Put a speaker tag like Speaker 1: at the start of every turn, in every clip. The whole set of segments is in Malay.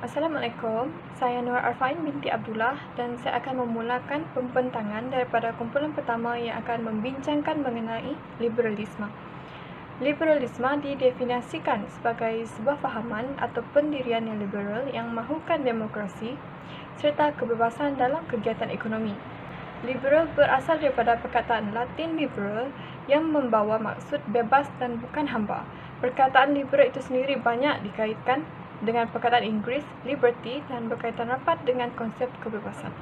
Speaker 1: Assalamualaikum, saya Nur Arfain binti Abdullah dan saya akan memulakan pembentangan daripada kumpulan pertama yang akan membincangkan mengenai liberalisme. Liberalisme didefinisikan sebagai sebuah fahaman atau pendirian yang liberal yang mahukan demokrasi serta kebebasan dalam kegiatan ekonomi. Liberal berasal daripada perkataan Latin liberal yang membawa maksud bebas dan bukan hamba. Perkataan liberal itu sendiri banyak dikaitkan dengan perkataan Inggeris liberty dan berkaitan rapat dengan konsep kebebasan.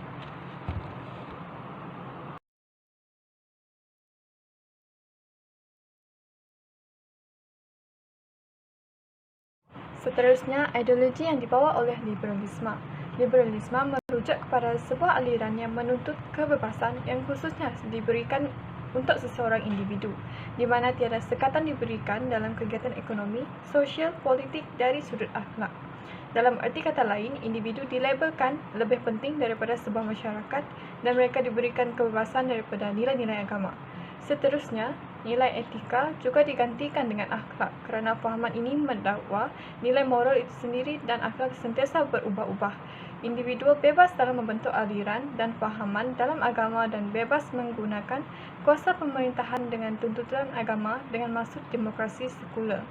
Speaker 1: Seterusnya, ideologi yang dibawa oleh liberalisme. Liberalisme merujuk kepada sebuah aliran yang menuntut kebebasan yang khususnya diberikan untuk seseorang individu, di mana tiada sekatan diberikan dalam kegiatan ekonomi, sosial, politik dari sudut akhlak. Dalam arti kata lain, individu dilabelkan lebih penting daripada sebuah masyarakat dan mereka diberikan kebebasan daripada nilai-nilai agama. Seterusnya, nilai etika juga digantikan dengan akhlak kerana fahaman ini mendakwa nilai moral itu sendiri dan akhlak sentiasa berubah-ubah. Individu bebas dalam membentuk aliran dan fahaman dalam agama dan bebas menggunakan kuasa pemerintahan dengan tuntutan agama dengan maksud demokrasi sekular.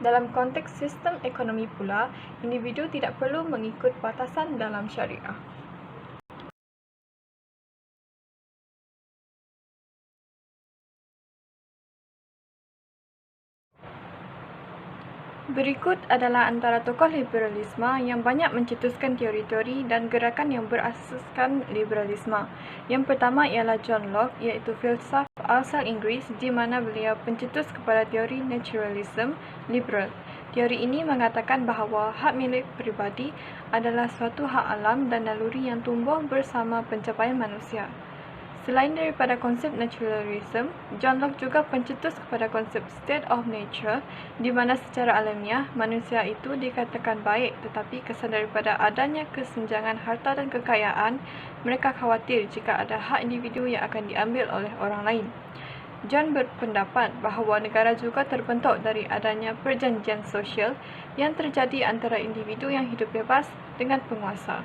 Speaker 1: Dalam konteks sistem ekonomi pula, individu tidak perlu mengikut batasan dalam syariah. Berikut adalah antara tokoh liberalisme yang banyak mencetuskan teori-teori dan gerakan yang berasaskan liberalisme. Yang pertama ialah John Locke, iaitu filsuf asal Inggeris di mana beliau pencetus kepada teori naturalism liberal. Teori ini mengatakan bahawa hak milik peribadi adalah suatu hak alam dan naluri yang tumbuh bersama pencapaian manusia. Selain daripada konsep naturalism, John Locke juga pencetus kepada konsep state of nature di mana secara alamiah manusia itu dikatakan baik tetapi kesan daripada adanya kesenjangan harta dan kekayaan, mereka khawatir jika ada hak individu yang akan diambil oleh orang lain. John berpendapat bahawa negara juga terbentuk dari adanya perjanjian sosial yang terjadi antara individu yang hidup bebas dengan penguasa.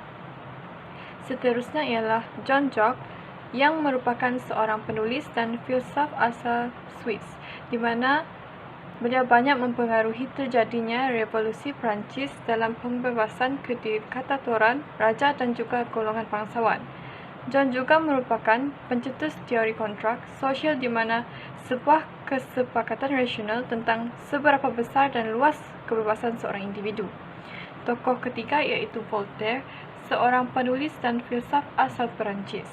Speaker 1: Seterusnya ialah John Locke yang merupakan seorang penulis dan filsuf asal Swiss, di mana beliau banyak mempengaruhi terjadinya revolusi Perancis dalam pembebasan kediktatoran raja dan juga golongan bangsawan. John juga merupakan pencetus teori kontrak sosial di mana sebuah kesepakatan rasional tentang seberapa besar dan luas kebebasan seorang individu. Tokoh ketiga iaitu Voltaire, seorang penulis dan filsuf asal Perancis.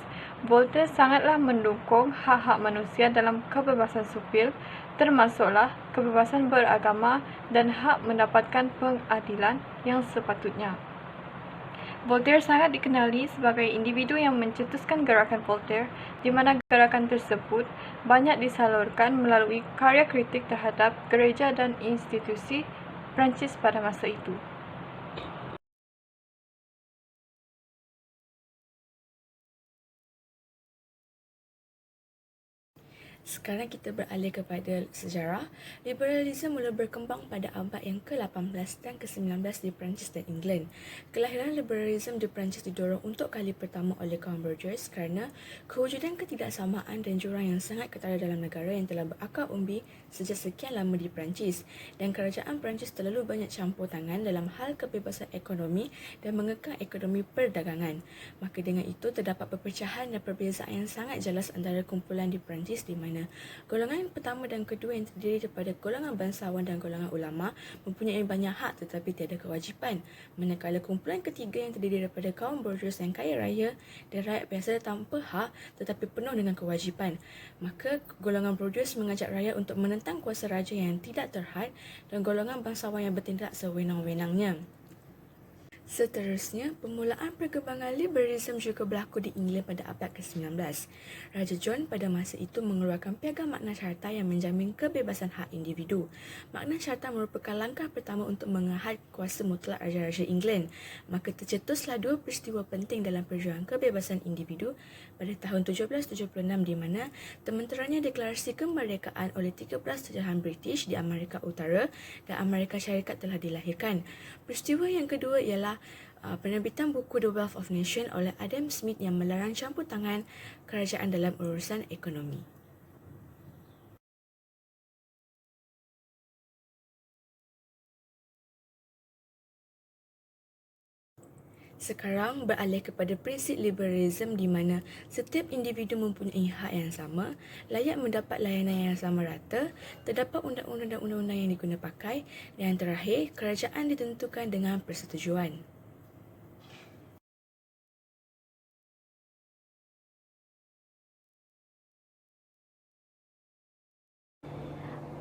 Speaker 1: Voltaire sangatlah mendukung hak-hak manusia dalam kebebasan sipil, termasuklah kebebasan beragama dan hak mendapatkan pengadilan yang sepatutnya. Voltaire sangat dikenali sebagai individu yang mencetuskan gerakan Voltaire, di mana gerakan tersebut banyak disalurkan melalui karya kritik terhadap gereja dan institusi Perancis pada masa itu.
Speaker 2: Sekarang kita beralih kepada sejarah. Liberalisme mula berkembang pada abad yang ke-18 dan ke-19 di Perancis dan England. Kelahiran liberalisme di Perancis didorong untuk kali pertama oleh kaum burgess kerana kewujudan ketidaksamaan dan jurang yang sangat ketara dalam negara yang telah berakar umbi sejak sekian lama di Perancis, dan kerajaan Perancis terlalu banyak campur tangan dalam hal kebebasan ekonomi dan mengekang ekonomi perdagangan. Maka dengan itu terdapat perpecahan dan perbezaan yang sangat jelas antara kumpulan di Perancis di mana golongan pertama dan kedua yang terdiri daripada golongan bangsawan dan golongan ulama mempunyai banyak hak tetapi tiada kewajipan, manakala kumpulan ketiga yang terdiri daripada kaum burgess yang kaya raya dan rakyat biasa tanpa hak tetapi penuh dengan kewajipan. Maka golongan burgess mengajak rakyat untuk menentang kuasa raja yang tidak terhad dan golongan bangsawan yang bertindak sewenang-wenangnya. Seterusnya, permulaan perkembangan liberalisme juga berlaku di England pada abad ke-19. Raja John pada masa itu mengeluarkan piagam Magna Carta yang menjamin kebebasan hak individu. Magna Carta merupakan langkah pertama untuk mengahad kuasa mutlak Raja-Raja England. Maka tercetuslah dua peristiwa penting dalam perjuangan kebebasan individu pada tahun 1776 di mana tementerannya deklarasi kemerdekaan oleh 13 jajahan British di Amerika Utara dan Amerika Syarikat telah dilahirkan. Peristiwa yang kedua ialah penerbitan buku The Wealth of Nations oleh Adam Smith yang melarang campur tangan kerajaan dalam urusan ekonomi. Sekarang beralih kepada prinsip liberalisme di mana setiap individu mempunyai hak yang sama, layak mendapat layanan yang sama rata, terdapat undang-undang dan undang-undang yang diguna pakai, dan yang terakhir, kerajaan ditentukan dengan persetujuan.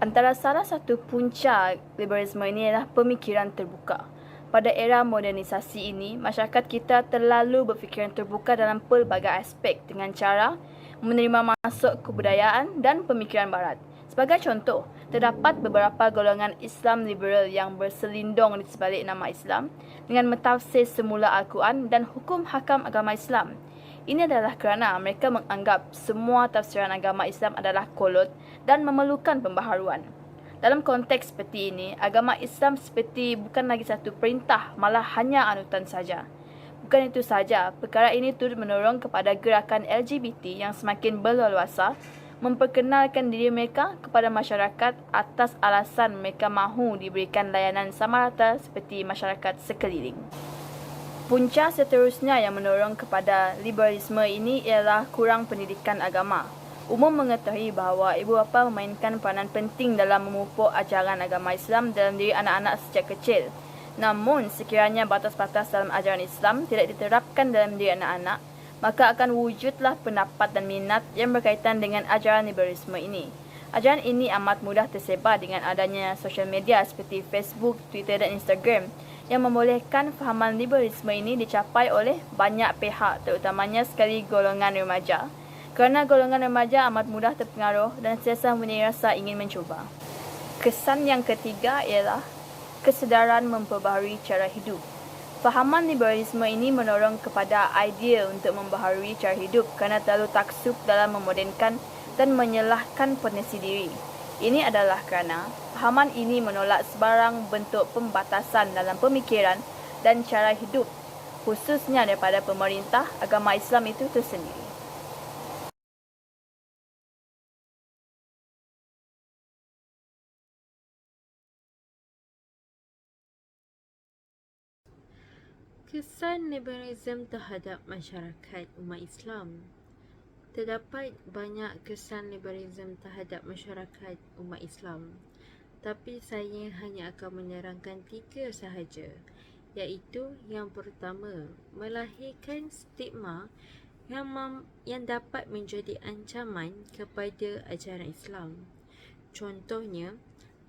Speaker 1: Antara salah satu punca liberalisme ini adalah pemikiran terbuka. Pada era modernisasi ini, masyarakat kita terlalu berfikiran terbuka dalam pelbagai aspek dengan cara menerima masuk kebudayaan dan pemikiran barat. Sebagai contoh, terdapat beberapa golongan Islam liberal yang berselindung di sebalik nama Islam dengan mentafsir semula Al-Quran dan hukum hakam agama Islam. Ini adalah kerana mereka menganggap semua tafsiran agama Islam adalah kolot dan memerlukan pembaharuan. Dalam konteks seperti ini, agama Islam seperti bukan lagi satu perintah, malah hanya anutan saja. Bukan itu saja, perkara ini turut mendorong kepada gerakan LGBT yang semakin berleluasa memperkenalkan diri mereka kepada masyarakat atas alasan mereka mahu diberikan layanan sama rata seperti masyarakat sekeliling. Punca seterusnya yang mendorong kepada liberalisme ini ialah kurang pendidikan agama. Umum mengetahui bahawa ibu bapa memainkan peranan penting dalam memupuk ajaran agama Islam dalam diri anak-anak sejak kecil. Namun, sekiranya batas-batas dalam ajaran Islam tidak diterapkan dalam diri anak-anak, maka akan wujudlah pendapat dan minat yang berkaitan dengan ajaran liberalisme ini. Ajaran ini amat mudah tersebar dengan adanya sosial media seperti Facebook, Twitter dan Instagram yang membolehkan fahaman liberalisme ini dicapai oleh banyak pihak, terutamanya sekali golongan remaja. Kerana golongan remaja amat mudah terpengaruh dan sentiasa mempunyai rasa ingin mencuba. Kesan yang ketiga ialah kesedaran memperbaharui cara hidup. Fahaman liberalisme ini mendorong kepada idea untuk membaharui cara hidup kerana terlalu taksub dalam memodernkan dan menyelahkan potensi diri. Ini adalah kerana fahaman ini menolak sebarang bentuk pembatasan dalam pemikiran dan cara hidup, khususnya daripada pemerintah agama Islam itu tersendiri.
Speaker 3: Kesan liberalisme terhadap masyarakat umat Islam. Terdapat banyak kesan liberalisme terhadap masyarakat umat Islam, tapi saya hanya akan menerangkan 3 sahaja, iaitu yang pertama, melahirkan stigma yang dapat menjadi ancaman kepada ajaran Islam. Contohnya,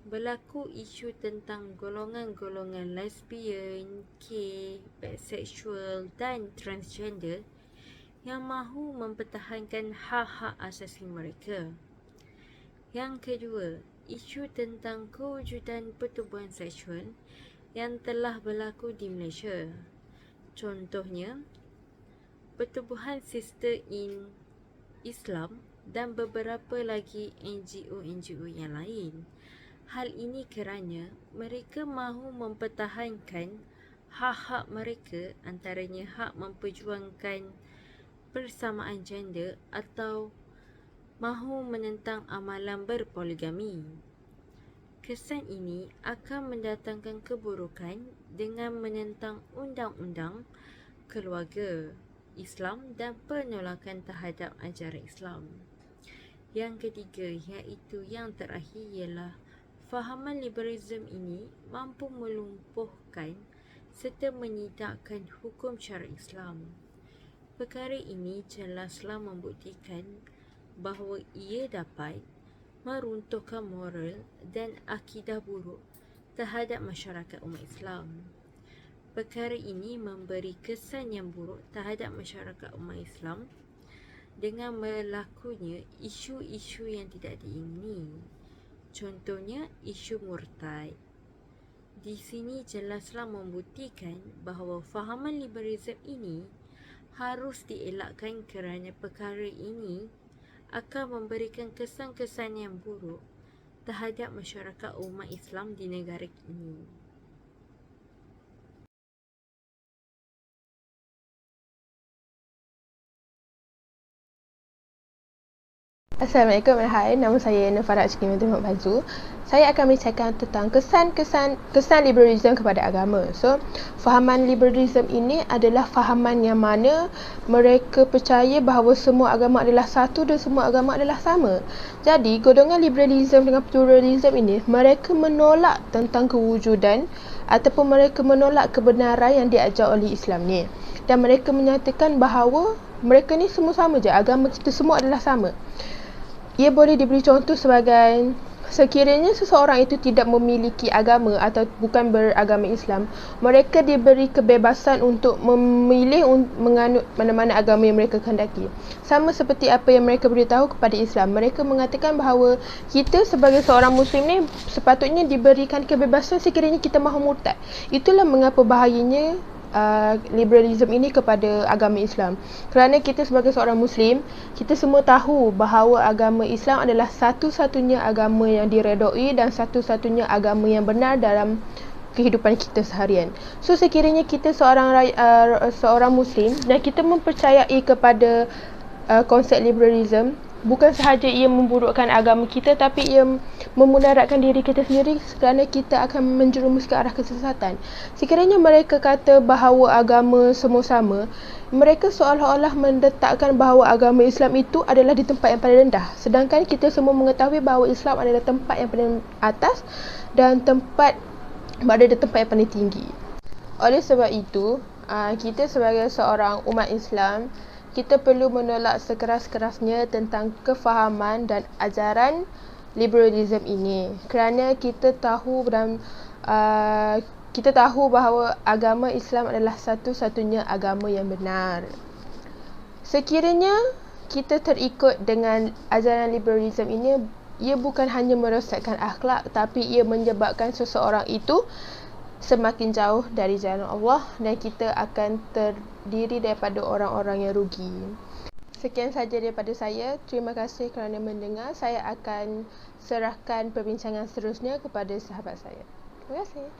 Speaker 3: berlaku isu tentang golongan-golongan lesbian, gay, bisexual dan transgender yang mahu mempertahankan hak-hak asasi mereka. Yang kedua, isu tentang kewujudan pertubuhan seksual yang telah berlaku di Malaysia. Contohnya, pertubuhan Sister in Islam dan beberapa lagi NGO-NGO yang lain. Hal ini kerana mereka mahu mempertahankan hak-hak mereka, antaranya hak memperjuangkan persamaan gender atau mahu menentang amalan berpoligami. Kesan ini akan mendatangkan keburukan dengan menentang undang-undang keluarga Islam dan penolakan terhadap ajaran Islam. Yang ketiga, iaitu yang terakhir, ialah fahaman liberalisme ini mampu melumpuhkan serta menyidakkan hukum syariat Islam. Perkara ini jelaslah membuktikan bahawa ia dapat meruntuhkan moral dan akidah buruk terhadap masyarakat umat Islam. Perkara ini memberi kesan yang buruk terhadap masyarakat umat Islam dengan berlakunya isu-isu yang tidak diingini. Contohnya, isu murtad. Di sini jelaslah membuktikan bahawa fahaman liberalism ini harus dielakkan kerana perkara ini akan memberikan kesan-kesan yang buruk terhadap masyarakat umat Islam di negara ini.
Speaker 4: Assalamualaikum dan hai, nama saya Nafara Azkin binti Muhammad Bazu. Saya akan bercakap tentang kesan liberalism kepada agama. So, fahaman liberalism ini adalah fahaman yang mana mereka percaya bahawa semua agama adalah satu dan semua agama adalah sama. Jadi, golongan liberalism dengan pluralism ini, mereka menolak tentang kewujudan ataupun mereka menolak kebenaran yang diajar oleh Islam ni. Dan mereka menyatakan bahawa mereka ni semua sama je, agama kita semua adalah sama. Ia boleh diberi contoh sebagai sekiranya seseorang itu tidak memiliki agama atau bukan beragama Islam, mereka diberi kebebasan untuk memilih menganut mana-mana agama yang mereka kehendaki. Sama seperti apa yang mereka beritahu kepada Islam. Mereka mengatakan bahawa kita sebagai seorang Muslim ni sepatutnya diberikan kebebasan sekiranya kita mahu murtad. Itulah mengapa bahayanya liberalism ini kepada agama Islam. Kerana kita sebagai seorang Muslim, kita semua tahu bahawa agama Islam adalah satu-satunya agama yang diredai dan satu-satunya agama yang benar dalam kehidupan kita seharian. So sekiranya kita seorang Muslim dan kita mempercayai kepada konsep liberalism, bukan sahaja ia memburukkan agama kita, tapi ia memudaratkan diri kita sendiri kerana kita akan menjerumus ke arah kesesatan. Sekiranya mereka kata bahawa agama semua sama, mereka seolah-olah mendetakkan bahawa agama Islam itu adalah di tempat yang paling rendah. Sedangkan kita semua mengetahui bahawa Islam adalah tempat yang paling atas dan berada di tempat yang paling tinggi. Oleh sebab itu, kita sebagai seorang umat Islam, kita perlu menolak sekeras-kerasnya tentang kefahaman dan ajaran liberalism ini, kerana kita tahu bahawa agama Islam adalah satu-satunya agama yang benar. Sekiranya kita terikut dengan ajaran liberalism ini, ia bukan hanya merosakkan akhlak, tapi ia menyebabkan seseorang itu semakin jauh dari jalan Allah dan kita akan terdiri daripada orang-orang yang rugi. Sekian sahaja daripada saya. Terima kasih kerana mendengar. Saya akan serahkan perbincangan seterusnya kepada sahabat saya. Terima kasih.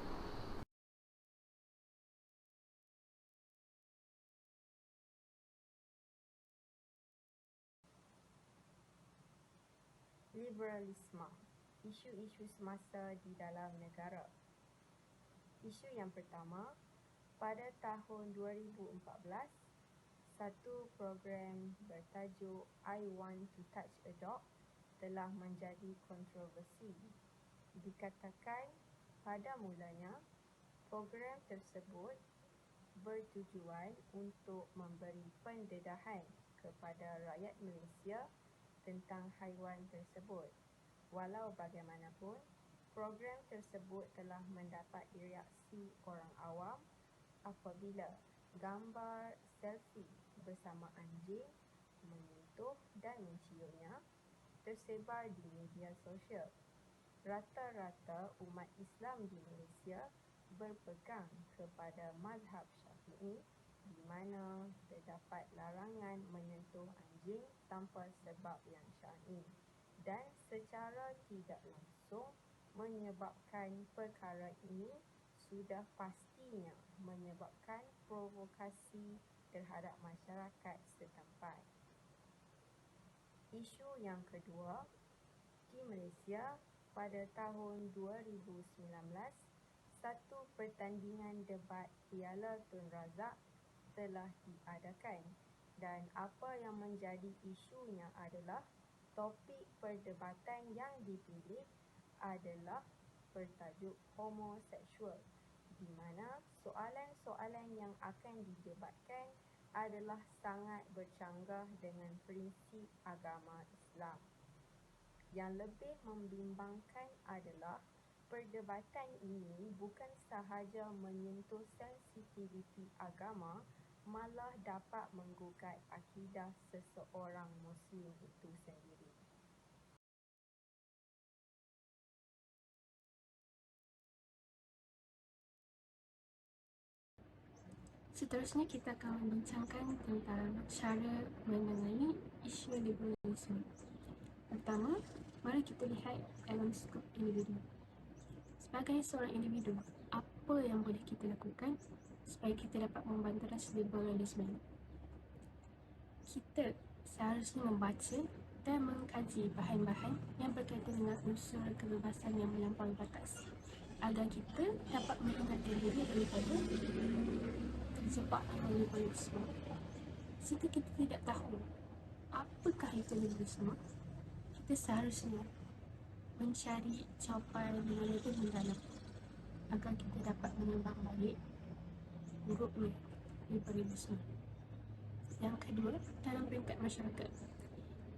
Speaker 5: Liberalisme, isu-isu semasa di dalam negara. Isu yang pertama, pada tahun 2014, satu program bertajuk I Want to Touch a Dog telah menjadi kontroversi. Dikatakan pada mulanya, program tersebut bertujuan untuk memberi pendedahan kepada rakyat Malaysia tentang haiwan tersebut. Walau bagaimanapun, program tersebut telah mendapat reaksi orang awam apabila gambar selfie bersama anjing menyentuh dan menciumnya tersebar di media sosial. Rata-rata umat Islam di Malaysia berpegang kepada mazhab Syafi'i, di mana terdapat larangan menyentuh anjing tanpa sebab yang syar'i dan secara tidak langsung menyebabkan perkara ini sudah pastinya menyebabkan provokasi terhadap masyarakat setempat. Isu yang kedua, di Malaysia pada tahun 2019, satu pertandingan debat Piala Tun Razak telah diadakan dan apa yang menjadi isunya adalah topik perdebatan yang dipilih adalah bertajuk homoseksual, di mana soalan-soalan yang akan didebatkan adalah sangat bercanggah dengan prinsip agama Islam. Yang lebih membimbangkan adalah Perdebatan ini bukan sahaja menyentuh sensitiviti agama, malah dapat menggugat akidah seseorang Muslim itu sendiri.
Speaker 6: Seterusnya kita akan membincangkan tentang cara menangani isu liberalisme. Pertama, mari kita lihat dalam skop individu. Sebagai seorang individu, apa yang boleh kita lakukan supaya kita dapat membanteras liberalisme ini? Kita seharusnya membaca dan mengkaji bahan-bahan yang berkaitan dengan unsur kebebasan yang melampaui batas agar kita dapat menghindarkan diri daripada terjebak dalam liberalisme. Jika kita tidak tahu apakah itu liberalisme, kita seharusnya mencari jawapan yang lebih mendalam agar kita dapat menimbang balik buruknya liberalisme. Yang kedua, dalam peringkat masyarakat,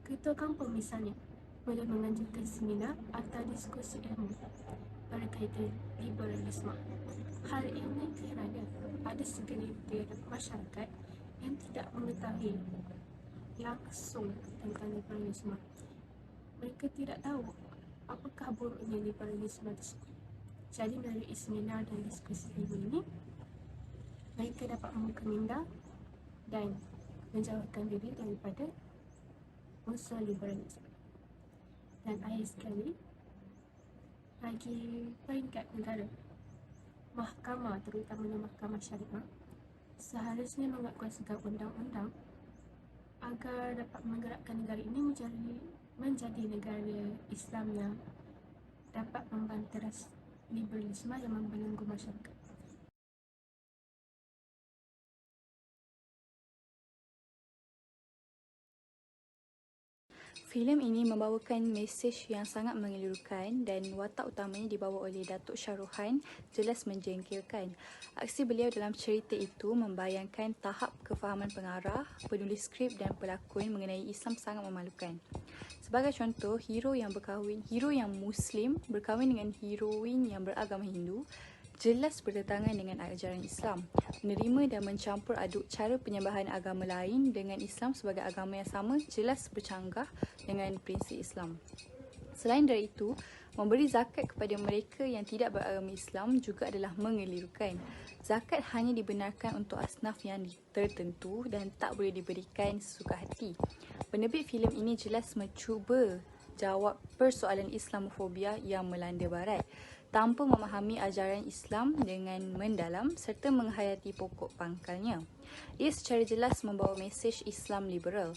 Speaker 6: ketua kampung misalnya boleh menganjurkan seminar atau diskusi ilmu berkaitan liberalisme. Hal ini kerana ada segelintir masyarakat yang tidak mengetahui langsung tentang liberalisme. Mereka tidak tahu apakah buruknya liberalisme tersebut. Jadi melalui seminar dan diskusi ilmu ini, mereka dapat membuka minda dan menjauhkan diri daripada unsur liberalisme. Dan akhir sekali, bagi peringkat negara, mahkamah, terutamanya mahkamah syariah, seharusnya menguatkuasakan undang-undang agar dapat menggerakkan negara ini menjadi negara Islam yang dapat membanteras liberalisme yang membelenggu masyarakat.
Speaker 7: Filem ini membawakan mesej yang sangat mengelurukan dan watak utamanya dibawa oleh Datuk Shahruhan jelas menjengkelkan. Aksi beliau dalam cerita itu membayangkan tahap kefahaman pengarah, penulis skrip dan pelakon mengenai Islam sangat memalukan. Sebagai contoh, hero yang Muslim berkahwin dengan heroin yang beragama Hindu jelas bertentangan dengan ajaran Islam, menerima dan mencampur aduk cara penyembahan agama lain dengan Islam sebagai agama yang sama jelas bercanggah dengan prinsip Islam. Selain dari itu, memberi zakat kepada mereka yang tidak beragama Islam juga adalah mengelirukan. Zakat hanya dibenarkan untuk asnaf yang tertentu dan tak boleh diberikan sesuka hati. Penerbit filem ini jelas mencuba jawab persoalan Islamofobia yang melanda Barat tanpa memahami ajaran Islam dengan mendalam serta menghayati pokok pangkalnya. Ia secara jelas membawa mesej Islam liberal.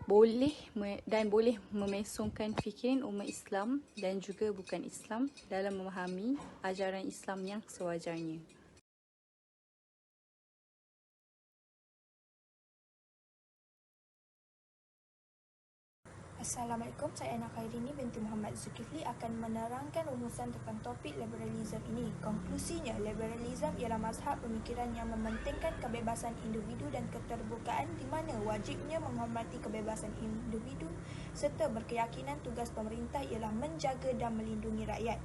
Speaker 7: Boleh memesongkan fikiran umat Islam dan juga bukan Islam dalam memahami ajaran Islam yang sewajarnya.
Speaker 8: Assalamualaikum, saya Ana Khairini binti Muhammad Zulkifli akan menerangkan rumusan tentang topik liberalisme ini. Konklusinya, liberalisme ialah mazhab pemikiran yang mementingkan kebebasan individu dan keterbukaan di mana wajibnya menghormati kebebasan individu serta berkeyakinan tugas pemerintah ialah menjaga dan melindungi rakyat.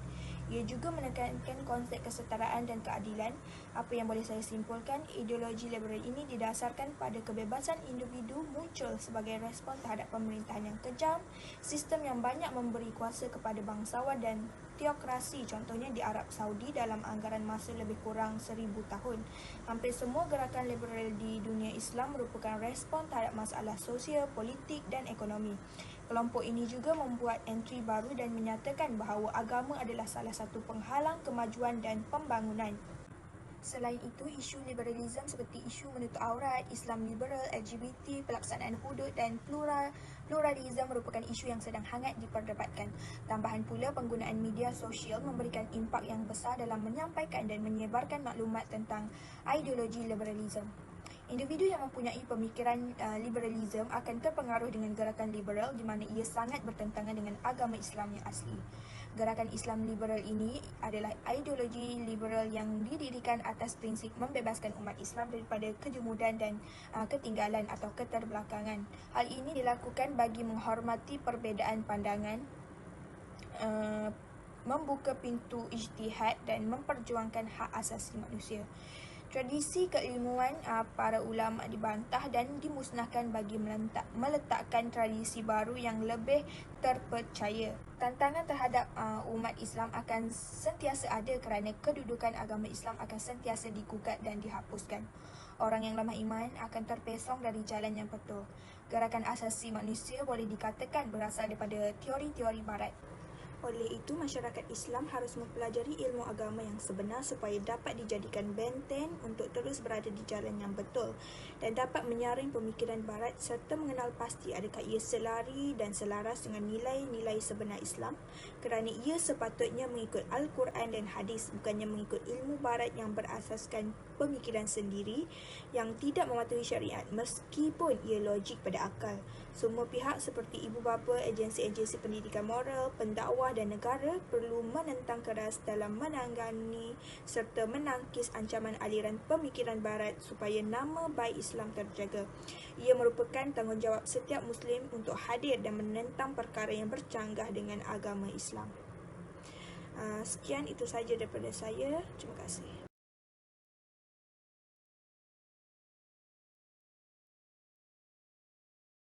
Speaker 8: Ia juga menekankan konsep kesetaraan dan keadilan. Apa yang boleh saya simpulkan, ideologi liberal ini didasarkan pada kebebasan individu muncul sebagai respon terhadap pemerintahan yang kejam, sistem yang banyak memberi kuasa kepada bangsawan dan teokrasi, contohnya di Arab Saudi dalam anggaran masa lebih kurang 1000 tahun. Hampir semua gerakan liberal di dunia Islam merupakan respon terhadap masalah sosial, politik dan ekonomi. Kelompok ini juga membuat entry baru dan menyatakan bahawa agama adalah salah satu penghalang kemajuan dan pembangunan. Selain itu, isu liberalisme seperti isu menutup aurat, Islam liberal, LGBT, pelaksanaan hudud dan pluralisme merupakan isu yang sedang hangat diperdebatkan. Tambahan pula, penggunaan media sosial memberikan impak yang besar dalam menyampaikan dan menyebarkan maklumat tentang ideologi liberalisme. Individu yang mempunyai pemikiran liberalisme akan terpengaruh dengan gerakan liberal di mana ia sangat bertentangan dengan agama Islam yang asli. Gerakan Islam liberal ini adalah ideologi liberal yang didirikan atas prinsip membebaskan umat Islam daripada kejumudan dan ketinggalan atau keterbelakangan. Hal ini dilakukan bagi menghormati perbezaan pandangan membuka pintu ijtihad dan memperjuangkan hak asasi manusia. Tradisi keilmuan para ulama dibantah dan dimusnahkan bagi meletakkan tradisi baru yang lebih terpercaya. Tantangan terhadap umat Islam akan sentiasa ada kerana kedudukan agama Islam akan sentiasa digugat dan dihapuskan. Orang yang lemah iman akan terpesong dari jalan yang betul. Gerakan asasi manusia boleh dikatakan berasal daripada teori-teori barat. Oleh itu, masyarakat Islam harus mempelajari ilmu agama yang sebenar supaya dapat dijadikan benteng untuk terus berada di jalan yang betul dan dapat menyaring pemikiran barat serta mengenal pasti adakah ia selari dan selaras dengan nilai-nilai sebenar Islam, kerana ia sepatutnya mengikut Al-Quran dan hadis, bukannya mengikut ilmu barat yang berasaskan pemikiran sendiri yang tidak mematuhi syariat meskipun ia logik pada akal. Semua pihak seperti ibu bapa, agensi-agensi pendidikan moral, pendakwah dan negara perlu menentang keras dalam menangani serta menangkis ancaman aliran pemikiran barat supaya nama baik Islam terjaga. Ia merupakan tanggungjawab setiap Muslim untuk hadir dan menentang perkara yang bercanggah dengan agama Islam. Sekian itu saja daripada saya. Terima kasih.